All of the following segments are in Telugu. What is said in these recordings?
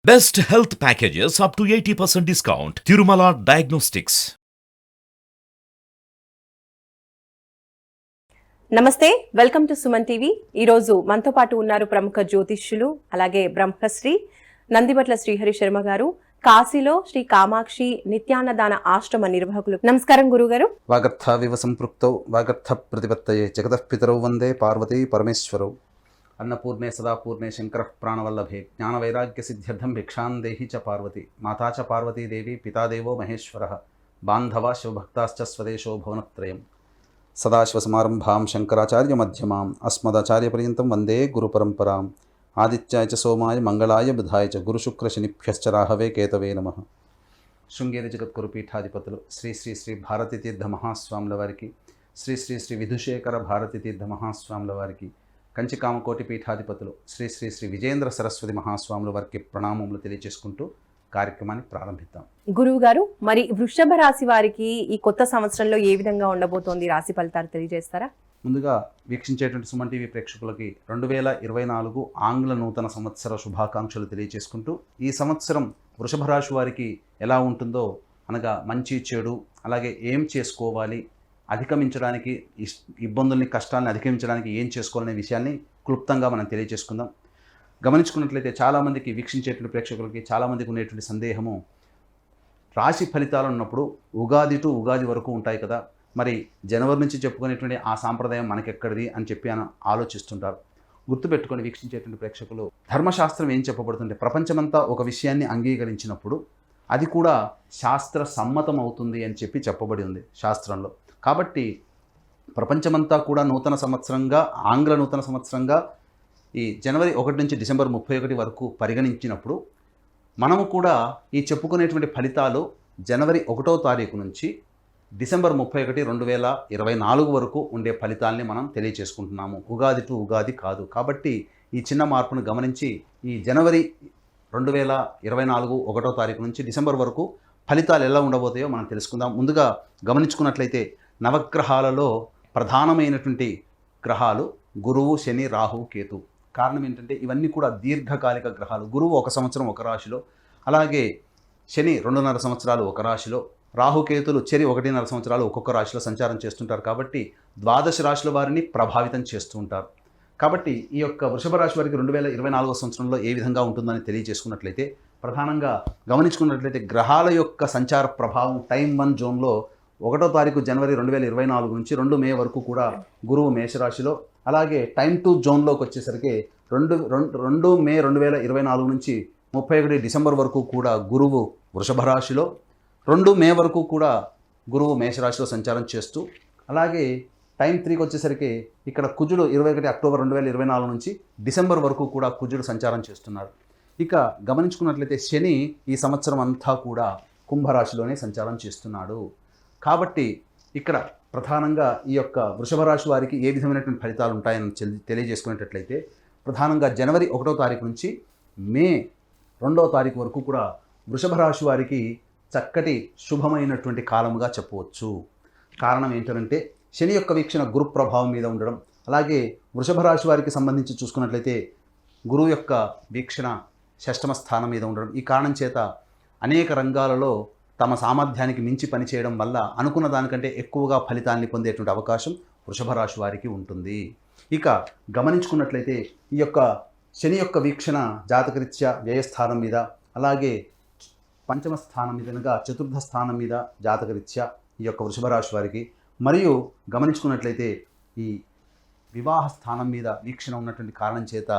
Best health packages up to 80% discount. Tirumala Diagnostics. నమస్తే, వెల్కమ్ టు సుమన్ టీవీ. ఈరోజు మనతో పాటు ఉన్నారు ప్రముఖ జ్యోతిష్యులు, అలాగే బ్రహ్మశ్రీ నందిబట్ల శ్రీహరి శర్మ గారు, కాశీలో శ్రీ కామాక్షి నిత్యాన్నదాన ఆశ్రమ నిర్వాహకులు. నమస్కారం గురుగారు. వాగర్థావివ సంపృక్తౌ వాగర్థ ప్రతిపత్తయే జగతః పితరౌ వందే పార్వతీ పరమేశ్వరౌ. అన్నపూర్ణే సదాపూర్ణే శంకర ప్రాణవల్లభే జ్ఞానవైరాగ్య సిద్ధ్యర్థం భిక్షాం దేహి చ పార్వతి మాతా చ పార్వతీదేవి పితాదేవో మహేశ్వరః బాంధవా శివభక్తాశ్చ స్వదేశో భువనత్రయం. సదాశివసమారంభాం శంకరాచార్య మధ్యమాం అస్మదాచార్యపర్యంతం వందే గురుపరంపరాం. ఆదిత్యాయ చ సోమాయ మంగళాయ బుధాయ చ గురుశుక్రశనిభ్యశ్చ రాహవే కేతవే నమః. శృంగేరి జగద్గురు పీఠాధిపతులు శ్రీ శ్రీ శ్రీ భారతీ తీర్థ మహాస్వాముల వారికి, శ్రీ శ్రీ శ్రీ విధుశేఖర భారతీ తీర్థ మహాస్వాముల వారికి, కంచికామకోటి పీఠాధిపతులు శ్రీ శ్రీ శ్రీ విజేంద్ర సరస్వతి మహాస్వాముల వారికి ప్రణామములు తెలియజేసుకుంటూ కార్యక్రమాన్ని ప్రారంభిద్దాం. గురువు గారు, మరి వృషభ రాశి వారికి ఈ కొత్త సంవత్సరంలో ఏ విధంగా ఉండబోతోంది, రాశి ఫలితాలు తెలియజేస్తారా? ముందుగా వీక్షించేటువంటి సుమన్ టీవీ ప్రేక్షకులకి 2024 ఆంగ్ల నూతన సంవత్సర శుభాకాంక్షలు తెలియజేసుకుంటూ, ఈ సంవత్సరం వృషభ రాశి వారికి ఎలా ఉంటుందో, అనగా మంచి చెడు, అలాగే ఏం చేసుకోవాలి, అధిగమించడానికి ఇబ్బందుల్ని కష్టాలను అధిగమించడానికి ఏం చేసుకోవాలనే విషయాన్ని క్లుప్తంగా మనం తెలియజేసుకుందాం. గమనించుకున్నట్లయితే చాలామందికి, వీక్షించేటువంటి ప్రేక్షకులకి చాలామందికి ఉండేటువంటి సందేహము, రాశి ఫలితాలు ఉన్నప్పుడు ఉగాది టు ఉగాది వరకు ఉంటాయి కదా, మరి జనవరి నుంచి చెప్పుకునేటువంటి ఆ సాంప్రదాయం మనకెక్కడిది అని చెప్పి ఆలోచిస్తుంటారు. గుర్తుపెట్టుకొని వీక్షించేటువంటి ప్రేక్షకులు, ధర్మశాస్త్రం ఏం చెప్పబడుతుంటే, ప్రపంచమంతా ఒక విషయాన్ని అంగీకరించినప్పుడు అది కూడా శాస్త్ర సమ్మతం అవుతుంది అని చెప్పి చెప్పబడి ఉంది శాస్త్రంలో. కాబట్టి ప్రపంచమంతా కూడా నూతన సంవత్సరంగా, ఆంగ్ల నూతన సంవత్సరంగా ఈ జనవరి 1 నుంచి డిసెంబర్ 31 వరకు పరిగణించినప్పుడు, మనము కూడా ఈ చెప్పుకునేటువంటి ఫలితాలు జనవరి 1వ తారీఖు నుంచి డిసెంబర్ 31, 2024 వరకు ఉండే ఫలితాలని మనం తెలియచేసుకుంటున్నాము. ఉగాది టు ఉగాది కాదు. కాబట్టి ఈ చిన్న మార్పును గమనించి ఈ జనవరి 2024 1వ తారీఖు నుంచి డిసెంబర్ వరకు ఫలితాలు ఎలా ఉండబోతాయో మనం తెలుసుకుందాం. ముందుగా గమనించుకున్నట్లయితే నవగ్రహాలలో ప్రధానమైనటువంటి గ్రహాలు గురువు, శని, రాహు, కేతు. కారణం ఏంటంటే ఇవన్నీ కూడా దీర్ఘకాలిక గ్రహాలు. గురువు 1 సంవత్సరం ఒక రాశిలో, అలాగే శని 2.5 సంవత్సరాలు ఒక రాశిలో, రాహుకేతులు చెరి 1.5 సంవత్సరాలు ఒక్కొక్క రాశిలో సంచారం చేస్తుంటారు. కాబట్టి ద్వాదశ రాశుల వారిని ప్రభావితం చేస్తూ ఉంటారు. కాబట్టి ఈ యొక్క వృషభ రాశి వారికి 2024 సంవత్సరంలో ఏ విధంగా ఉంటుందని తెలియజేసుకున్నట్లయితే, ప్రధానంగా గమనించుకున్నట్లయితే గ్రహాల యొక్క సంచార ప్రభావం టైం 1 జోన్లో 1వ తారీఖు జనవరి 2024 నుంచి 2 మే వరకు కూడా గురువు మేషరాశిలో, అలాగే టైం 2 జోన్లోకి వచ్చేసరికి 2 మే 2024 నుంచి 31 డిసెంబర్ వరకు కూడా గురువు వృషభ రాశిలో, 2 మే వరకు కూడా గురువు మేషరాశిలో సంచారం చేస్తూ, అలాగే టైం 3కి వచ్చేసరికి ఇక్కడ కుజుడు 21 అక్టోబర్ 2024 నుంచి డిసెంబర్ వరకు కూడా కుజుడు సంచారం చేస్తున్నారు. ఇక గమనించుకున్నట్లయితే శని ఈ సంవత్సరం అంతా కూడా కుంభరాశిలోనే సంచారం చేస్తున్నాడు. కాబట్టి ఇక్కడ ప్రధానంగా ఈ యొక్క వృషభ రాశి వారికి ఏ విధమైనటువంటి ఫలితాలు ఉంటాయని తెలియజేసుకునేటట్లయితే, ప్రధానంగా జనవరి 1వ తారీఖు నుంచి మే 2వ తారీఖు వరకు కూడా వృషభ రాశి వారికి చక్కటి శుభమైనటువంటి కాలముగా చెప్పవచ్చు. కారణం ఏంటంటే శని యొక్క వీక్షణ గురు ప్రభావం మీద ఉండడం, అలాగే వృషభ రాశి వారికి సంబంధించి చూసుకున్నట్లయితే గురువు యొక్క వీక్షణ 6వ స్థానం మీద ఉండడం. ఈ కారణం చేత అనేక రంగాలలో తమ సామర్థ్యానికి మించి పనిచేయడం వల్ల అనుకున్న దానికంటే ఎక్కువగా ఫలితాన్ని పొందేటువంటి అవకాశం వృషభ రాశి వారికి ఉంటుంది. ఇక గమనించుకున్నట్లయితే ఈ యొక్క శని యొక్క వీక్షణ జాతకరీత్యా వ్యయస్థానం మీద, అలాగే 5వ స్థానం మీద, అనగా 4థ స్థానం మీద జాతకరీత్యా ఈ యొక్క వృషభ రాశి వారికి, మరియు గమనించుకున్నట్లయితే ఈ వివాహ స్థానం మీద వీక్షణ ఉన్నటువంటి కారణం చేత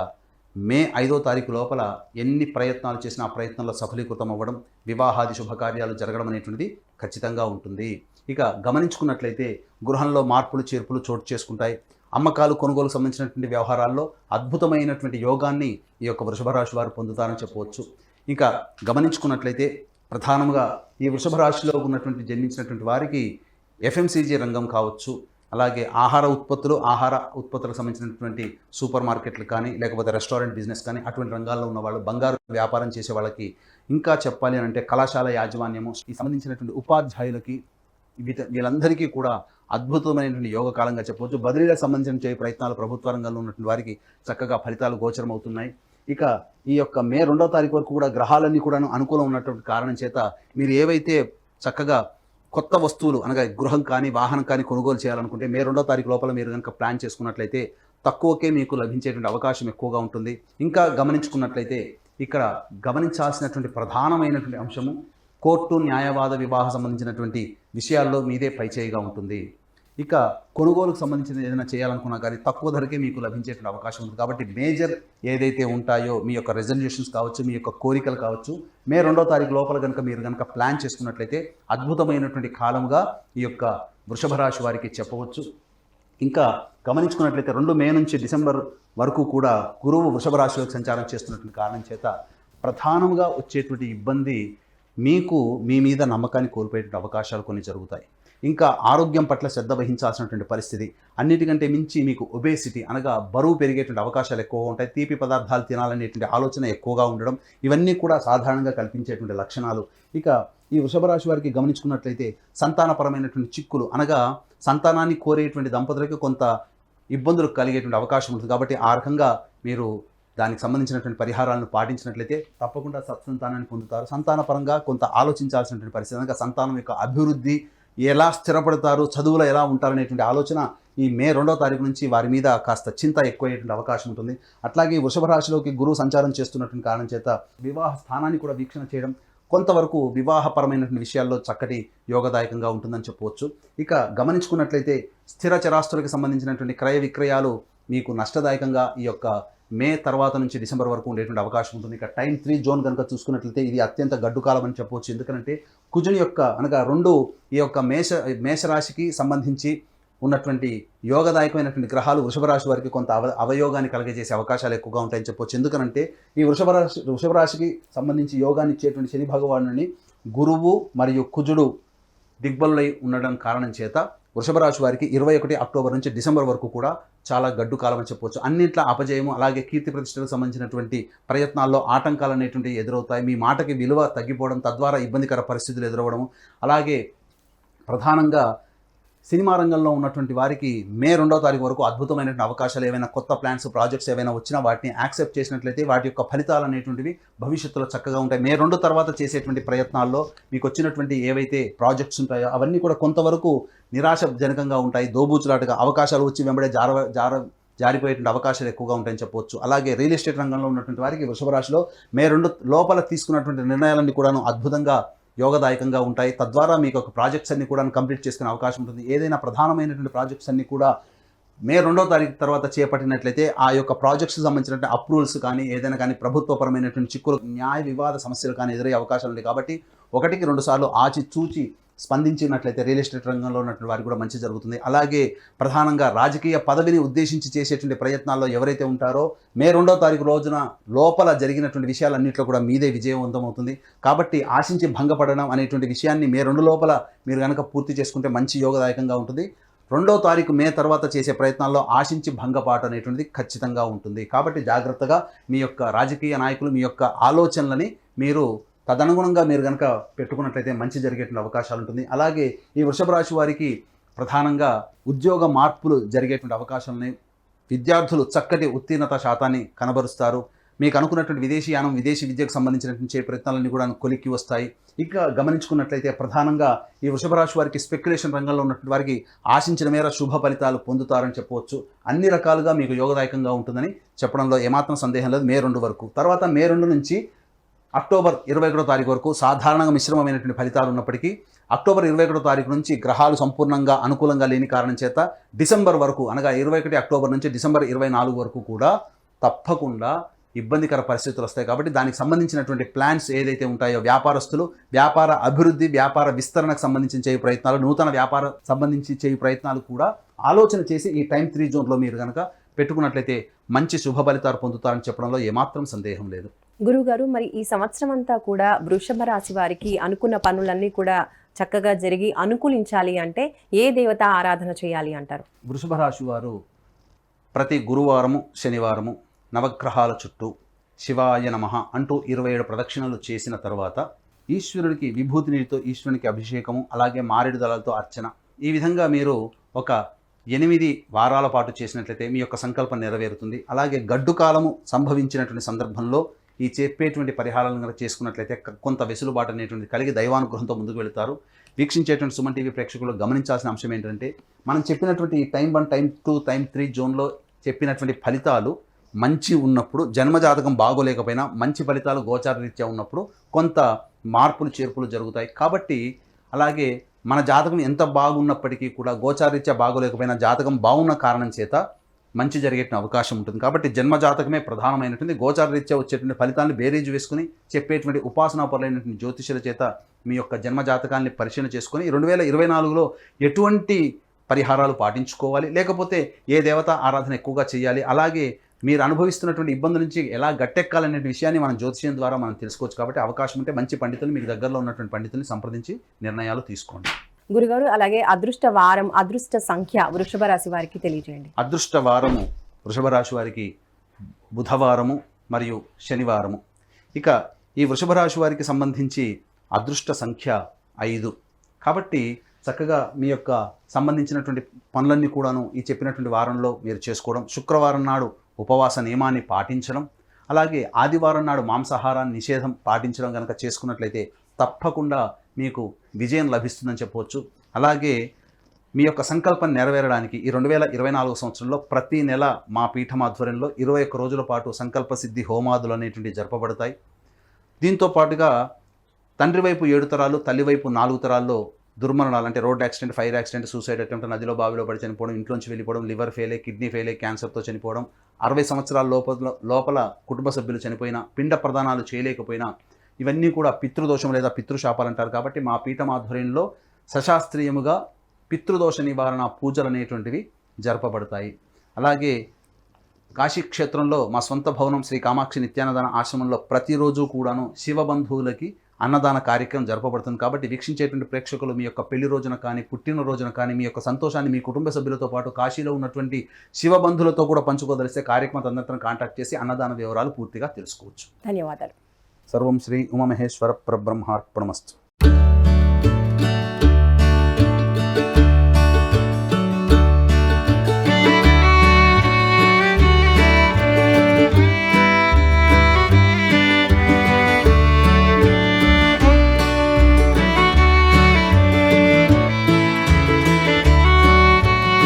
మే 5వ తారీఖు లోపల ఎన్ని ప్రయత్నాలు చేసినా ఆ ప్రయత్నంలో సఫలీకృతం అవ్వడం, వివాహాది శుభకార్యాలు జరగడం అనేటువంటిది ఖచ్చితంగా ఉంటుంది. ఇక గమనించుకున్నట్లయితే గృహంలో మార్పులు చేర్పులు చోటు చేసుకుంటాయి. అమ్మకాలు కొనుగోలు సంబంధించినటువంటి వ్యవహారాల్లో అద్భుతమైనటువంటి యోగాన్ని ఈ యొక్క వృషభ రాశి వారు పొందుతారని చెప్పవచ్చు. ఇంకా గమనించుకున్నట్లయితే ప్రధానంగా ఈ వృషభ రాశిలో ఉన్నటువంటి జన్మించినటువంటి వారికి ఎఫ్ఎంసీజీ రంగం కావచ్చు, అలాగే ఆహార ఉత్పత్తులకు సంబంధించినటువంటి సూపర్ మార్కెట్లు కానీ, లేకపోతే రెస్టారెంట్ బిజినెస్ కానీ, అటువంటి రంగాల్లో ఉన్న వాళ్ళు, బంగారు వ్యాపారం చేసే వాళ్ళకి, ఇంకా చెప్పాలి అని అంటే కళాశాల యాజమాన్యము, ఈ సంబంధించినటువంటి ఉపాధ్యాయులకి, వీళ్ళందరికీ కూడా అద్భుతమైనటువంటి యోగకాలంగా చెప్పవచ్చు. బదిలీలకు సంబంధించిన ప్రయత్నాలు ప్రభుత్వ రంగంలో ఉన్నటువంటి వారికి చక్కగా ఫలితాలు గోచరమవుతున్నాయి. ఇక ఈ యొక్క మే 2వ తారీఖు వరకు కూడా గ్రహాలన్నీ కూడా అనుకూలం ఉన్నటువంటి కారణం చేత మీరు ఏవైతే చక్కగా కొత్త వస్తువులు అనగా గృహం కానీ వాహనం కానీ కొనుగోలు చేయాలనుకుంటే మే 2వ తారీఖు లోపల మీరు కనుక ప్లాన్ చేసుకున్నట్లయితే తక్కువకే మీకు లభించేటువంటి అవకాశం ఎక్కువగా ఉంటుంది. ఇంకా గమనించుకున్నట్లయితే ఇక్కడ గమనించాల్సినటువంటి ప్రధానమైనటువంటి అంశము కోర్టు న్యాయవాద వివాహ సంబంధించినటువంటి విషయాల్లో మీదే పైచేయిగా ఉంటుంది. ఇక కొనుగోలుకు సంబంధించిన ఏదైనా చేయాలనుకున్నా కానీ తక్కువ ధరకే మీకు లభించేటువంటి అవకాశం ఉంది. కాబట్టి మేజర్ ఏదైతే ఉంటాయో మీ యొక్క రెజల్యూషన్స్ కావచ్చు, మీ యొక్క కోరికలు కావచ్చు, మే 2వ తారీఖు లోపల కనుక మీరు కనుక ప్లాన్ చేసుకున్నట్లయితే అద్భుతమైనటువంటి కాలంగా ఈ యొక్క వృషభ రాశి వారికి చెప్పవచ్చు. ఇంకా గమనించుకున్నట్లయితే 2 మే నుంచి డిసెంబర్ వరకు కూడా గురువు వృషభ రాశిలోకి సంచారం చేస్తున్నటువంటి కారణం చేత ప్రధానంగా వచ్చేటువంటి ఇబ్బంది మీకు మీ మీద నమ్మకాన్ని కోల్పోయేటువంటి అవకాశాలు కొన్ని జరుగుతాయి. ఇంకా ఆరోగ్యం పట్ల శ్రద్ధ వహించాల్సినటువంటి పరిస్థితి, అన్నిటికంటే మించి మీకు ఒబేసిటీ అనగా బరువు పెరిగేటువంటి అవకాశాలు ఎక్కువగా ఉంటాయి. తీపి పదార్థాలు తినాలనేటువంటి ఆలోచన ఎక్కువగా ఉండడం, ఇవన్నీ కూడా సాధారణంగా కల్పించేటువంటి లక్షణాలు. ఇక ఈ వృషభ రాశి వారికి గమనించుకున్నట్లయితే సంతానపరమైనటువంటి చిక్కులు అనగా సంతానాన్ని కోరేటువంటి దంపతులకు కొంత ఇబ్బందులు కలిగేటువంటి అవకాశం ఉంటుంది. కాబట్టి ఆ రకంగా మీరు దానికి సంబంధించినటువంటి పరిహారాలను పాటించినట్లయితే తప్పకుండా సత్సంతానాన్ని పొందుతారు. సంతానపరంగా కొంత ఆలోచించాల్సినటువంటి పరిస్థితి అనగా సంతానం యొక్క అభివృద్ధి, ఎలా స్థిరపడతారు, చదువులో ఎలా ఉంటారనేటువంటి ఆలోచన ఈ మే 2వ తారీఖు నుంచి వారి మీద కాస్త చింత ఎక్కువయ్యేటువంటి అవకాశం ఉంటుంది. అట్లాగే వృషభ రాశిలోకి గురువు సంచారం చేస్తున్నటువంటి కారణం చేత వివాహ స్థానాన్ని కూడా వీక్షణ చేయడం కొంతవరకు వివాహపరమైనటువంటి విషయాల్లో చక్కటి యోగదాయకంగా ఉంటుందని చెప్పవచ్చు. ఇక గమనించుకున్నట్లయితే స్థిర చరాస్తులకు సంబంధించినటువంటి క్రయ విక్రయాలు మీకు నష్టదాయకంగా ఈ యొక్క మే తర్వాత నుంచి డిసెంబర్ వరకు ఉండేటువంటి అవకాశం ఉంటుంది. ఇక టైం 3 జోన్ కనుక చూసుకున్నట్లయితే ఇది అత్యంత గడ్డు కాలం అని చెప్పవచ్చు. ఎందుకంటే కుజుని యొక్క అనగా 2 ఈ యొక్క మేషరాశికి సంబంధించి ఉన్నటువంటి యోగదాయకమైనటువంటి గ్రహాలు వృషభ రాశి వారికి కొంత అవయోగాన్ని కలగజేసే అవకాశాలు ఎక్కువగా ఉంటాయని చెప్పవచ్చు. ఎందుకనంటే ఈ వృషభ రాశికి సంబంధించి యోగాన్ని ఇచ్చేటువంటి శని భగవానుని గురువు మరియు కుజుడు దిగ్బలులై ఉండడం కారణం చేత వృషభ రాశి వారికి 21 అక్టోబర్ నుంచి డిసెంబర్ వరకు కూడా చాలా గడ్డు కాలం అని చెప్పవచ్చు. అన్నింట్ల అపజయము, అలాగే కీర్తి ప్రతిష్టలకు సంబంధించినటువంటి ప్రయత్నాల్లో ఆటంకాలు అనేటువంటివి ఎదురవుతాయి. మీ మాటకి విలువ తగ్గిపోవడం, తద్వారా ఇబ్బందికర పరిస్థితులు ఎదురవ్వడం. అలాగే ప్రధానంగా సినిమా రంగంలో ఉన్నటువంటి వారికి మే 2వ తారీఖు వరకు అద్భుతమైనటువంటి అవకాశాలు, ఏవైనా కొత్త ప్లాన్స్, ప్రాజెక్ట్స్ ఏవైనా వచ్చినా వాటిని యాక్సెప్ట్ చేసినట్లయితే వాటి యొక్క ఫలితాలు అనేటువంటివి భవిష్యత్తులో చక్కగా ఉంటాయి. మే 2 తర్వాత చేసేటువంటి ప్రయత్నాల్లో మీకు వచ్చినటువంటి ఏవైతే ప్రాజెక్ట్స్ ఉంటాయో అవన్నీ కూడా కొంతవరకు నిరాశజనకంగా ఉంటాయి. దోబూచులాటగా అవకాశాలు వచ్చి వెంబడే జారిపోయేటువంటి అవకాశాలు ఎక్కువగా ఉంటాయని చెప్పవచ్చు. అలాగే రియల్ ఎస్టేట్ రంగంలో ఉన్నటువంటి వారికి వృషభ రాశిలో మే 2 లోపల తీసుకున్నటువంటి నిర్ణయాలన్నీ కూడాను అద్భుతంగా యోగదాయకంగా ఉంటాయి. తద్వారా మీకు ఒక ప్రాజెక్ట్స్ అన్ని కూడా కంప్లీట్ చేసుకునే అవకాశం ఉంటుంది. ఏదైనా ప్రధానమైనటువంటి ప్రాజెక్ట్స్ అన్ని కూడా మే 2వ తారీఖు తర్వాత చేపట్టినట్లయితే ఆ యొక్క ప్రాజెక్ట్స్కి సంబంధించినటువంటి అప్రూవల్స్ కానీ ఏదైనా కానీ ప్రభుత్వపరమైనటువంటి చిక్కులు, న్యాయ వివాద సమస్యలు కానీ ఎదురయ్యే అవకాశాలు ఉన్నాయి. కాబట్టి 1-2 సార్లు ఆచితూచి స్పందించినట్లయితే రియల్ ఎస్టేట్ రంగంలో ఉన్నటువంటి వారికి కూడా మంచి జరుగుతుంది. అలాగే ప్రధానంగా రాజకీయ పదవిని ఉద్దేశించి చేసేటువంటి ప్రయత్నాల్లో ఎవరైతే ఉంటారో మే 2వ తారీఖు రోజున లోపల జరిగినటువంటి విషయాలన్నింటిలో కూడా మీదే విజయవంతం అవుతుంది. కాబట్టి ఆశించి భంగపడడం అనేటువంటి విషయాన్ని మే 2 లోపల మీరు కనుక పూర్తి చేసుకుంటే మంచి యోగదాయకంగా ఉంటుంది. 2వ తారీఖు మే తర్వాత చేసే ప్రయత్నాల్లో ఆశించి భంగపాటు అనేటువంటిది ఖచ్చితంగా ఉంటుంది. కాబట్టి జాగ్రత్తగా మీ యొక్క రాజకీయ నాయకులు మీ యొక్క ఆలోచనలని మీరు తదనుగుణంగా మీరు కనుక పెట్టుకున్నట్లయితే మంచి జరిగేటువంటి అవకాశాలు ఉంటుంది. అలాగే ఈ వృషభ రాశి వారికి ప్రధానంగా ఉద్యోగ మార్పులు జరిగేటువంటి అవకాశాలని, విద్యార్థులు చక్కటి ఉత్తీర్ణత శాతాన్ని కనబరుస్తారు. మీకు అనుకున్నటువంటి విదేశీయానం, విదేశీ విద్యకు సంబంధించినటువంటి ప్రయత్నాలన్నీ కూడా కొలిక్కి వస్తాయి. ఇక గమనించుకున్నట్లయితే ప్రధానంగా ఈ వృషభ రాశి వారికి స్పెక్యులేషన్ రంగంలో ఉన్నటువంటి వారికి ఆశించిన మేర శుభ ఫలితాలు పొందుతారని చెప్పవచ్చు. అన్ని రకాలుగా మీకు యోగదాయకంగా ఉంటుందని చెప్పడంలో ఏమాత్రం సందేహం లేదు మే 2 వరకు. తర్వాత మే 2 నుంచి అక్టోబర్ 21వ తారీఖు వరకు సాధారణంగా మిశ్రమమైనటువంటి ఫలితాలు ఉన్నప్పటికీ అక్టోబర్ 21వ తారీఖు నుంచి గ్రహాలు సంపూర్ణంగా అనుకూలంగా లేని కారణం చేత డిసెంబర్ వరకు అనగా 21 అక్టోబర్ నుంచి డిసెంబర్ 24 వరకు కూడా తప్పకుండా ఇబ్బందికర పరిస్థితులు వస్తాయి. కాబట్టి దానికి సంబంధించినటువంటి ప్లాన్స్ ఏదైతే ఉంటాయో వ్యాపారస్తులు వ్యాపార అభివృద్ధి, వ్యాపార విస్తరణకు సంబంధించి చేయు ప్రయత్నాలు, నూతన వ్యాపార సంబంధించి చేయు ప్రయత్నాలు కూడా ఆలోచన చేసి ఈ టైం 3 జోన్లో మీరు కనుక పెట్టుకున్నట్లయితే మంచి శుభ ఫలితాలు పొందుతారని చెప్పడంలో ఏమాత్రం సందేహం లేదు. గురుగారు, మరి ఈ సంవత్సరం అంతా కూడా వృషభ రాశి వారికి అనుకున్న పనులన్నీ కూడా చక్కగా జరిగి అనుకూలించాలి అంటే ఏ దేవత ఆరాధన చేయాలి అంటారు? వృషభ రాశి వారు ప్రతి గురువారము, శనివారము నవగ్రహాల చుట్టూ శివాయ నమః అంటూ 27 ప్రదక్షిణలు చేసిన తర్వాత ఈశ్వరుడికి విభూతి నీటితో ఈశ్వరునికి అభిషేకము, అలాగే మారేడు దళాలతో అర్చన, ఈ విధంగా మీరు ఒక 8 వారాల పాటు చేసినట్లయితే మీ యొక్క సంకల్పం నెరవేరుతుంది. అలాగే గడ్డు కాలము సంభవించినటువంటి సందర్భంలో ఈ చెప్పేటువంటి పరిహారాలను కనుక చేసుకున్నట్లయితే కొంత వెసులుబాటు అనేటువంటి కలిగి దైవానుగ్రహంతో ముందుకు వెళుతారు. వీక్షించేటువంటి సుమన్ టీవీ ప్రేక్షకులు గమనించాల్సిన అంశం ఏంటంటే, మనం చెప్పినటువంటి ఈ టైం 1, టైం 2, టైం 3 జోన్లో చెప్పినటువంటి ఫలితాలు మంచి ఉన్నప్పుడు, జన్మజాతకం బాగోలేకపోయినా మంచి ఫలితాలు గోచార రీత్యా ఉన్నప్పుడు కొంత మార్పులు చేర్పులు జరుగుతాయి. కాబట్టి అలాగే మన జాతకం ఎంత బాగున్నప్పటికీ కూడా గోచారీత్యా బాగోలేకపోయినా జాతకం బాగున్న కారణం చేత మంచి జరిగేట అవకాశం ఉంటుంది. కాబట్టి జన్మ జాతకమే ప్రధానమైనటువంటి గోచారరీత్యా వచ్చేటువంటి ఫలితాలను బేరీజు వేసుకుని చెప్పేటువంటి ఉపాసనాపరులైనటువంటి జ్యోతిషుల చేత మీ యొక్క జన్మ జాతకాన్ని పరిశీలన చేసుకొని 2024లో ఎటువంటి పరిహారాలు పాటించుకోవాలి, లేకపోతే ఏ దేవత ఆరాధన ఎక్కువగా చేయాలి, అలాగే మీరు అనుభవిస్తున్నటువంటి ఇబ్బందుల నుంచి ఎలా గట్టెక్కాలనే విషయాన్ని మనం జ్యోతిష్యం ద్వారా మనం తెలుసుకోవచ్చు. కాబట్టి అవకాశం ఉంటే మంచి పండితులు, మీకు దగ్గరలో ఉన్నటువంటి పండితుల్ని సంప్రదించి నిర్ణయాలు తీసుకోండి. గురుగారు, అలాగే అదృష్ట వారం, అదృష్ట సంఖ్య వృషభ రాశి వారికి తెలియజేయండి. అదృష్ట వారము వృషభ రాశి వారికి బుధవారము మరియు శనివారము. ఇక ఈ వృషభ రాశి వారికి సంబంధించి అదృష్ట సంఖ్య 5. కాబట్టి చక్కగా మీ యొక్క సంబంధించినటువంటి పనులన్నీ కూడాను ఈ చెప్పినటువంటి వారంలో మీరు చేసుకోవడం, శుక్రవారం నాడు ఉపవాస నియమాన్ని పాటించడం, అలాగే ఆదివారం నాడు మాంసాహారాన్ని నిషేధం పాటించడం కనుక చేసుకున్నట్లయితే తప్పకుండా మీకు విజయం లభిస్తుందని చెప్పవచ్చు. అలాగే మీ యొక్క సంకల్పం నెరవేరడానికి ఈ 2024 సంవత్సరంలో ప్రతి నెల మా పీఠం ఆధ్వర్యంలో 21 రోజుల పాటు సంకల్ప సిద్ధి హోమాదులు అనేటువంటివి జరపబడతాయి. దీంతో పాటుగా తండ్రి వైపు 7 తరాలు, తల్లి వైపు 4 తరాల్లో దుర్మరణాలు అంటే road accident, fire accident, suicide attempt, నదిలో బావిలో పడి చనిపోవడం, ఇంట్లోంచి వెళ్ళిపోవడం, లివర్ ఫెయిల్, కిడ్నీ ఫెయిల్, క్యాన్సర్తో చనిపోవడం, 60 సంవత్సరాల లోపల కుటుంబ సభ్యులు చనిపోయినా, పిండ ప్రదానాలు చేయలేకపోయినా, ఇవన్నీ కూడా పితృదోషం లేదా పితృశాపాలు అంటారు. కాబట్టి మా పీఠం ఆధ్వర్యంలో సశాస్త్రీయముగా పితృదోష నివారణ పూజలు అనేటువంటివి జరపబడతాయి. అలాగే కాశీక్షేత్రంలో మా సొంత భవనం శ్రీ కామాక్షి నిత్యాన్నదాన ఆశ్రమంలో ప్రతిరోజు కూడాను శివబంధువులకి అన్నదాన కార్యక్రమం జరపబడుతుంది. కాబట్టి వీక్షించేటువంటి ప్రేక్షకులు మీ యొక్క పెళ్లి రోజున కానీ, పుట్టినరోజున కానీ మీ యొక్క సంతోషాన్ని మీ కుటుంబ సభ్యులతో పాటు కాశీలో ఉన్నటువంటి శివబంధులతో కూడా పంచుకోదలిస్తే కార్యక్రమం తదనంతరం కాంటాక్ట్ చేసి అన్నదాన వివరాలు పూర్తిగా తెలుసుకోవచ్చు. ధన్యవాదాలు. సర్వం శ్రీ ఉమామహేశ్వర పరబ్రహ్మార్పణమస్తు.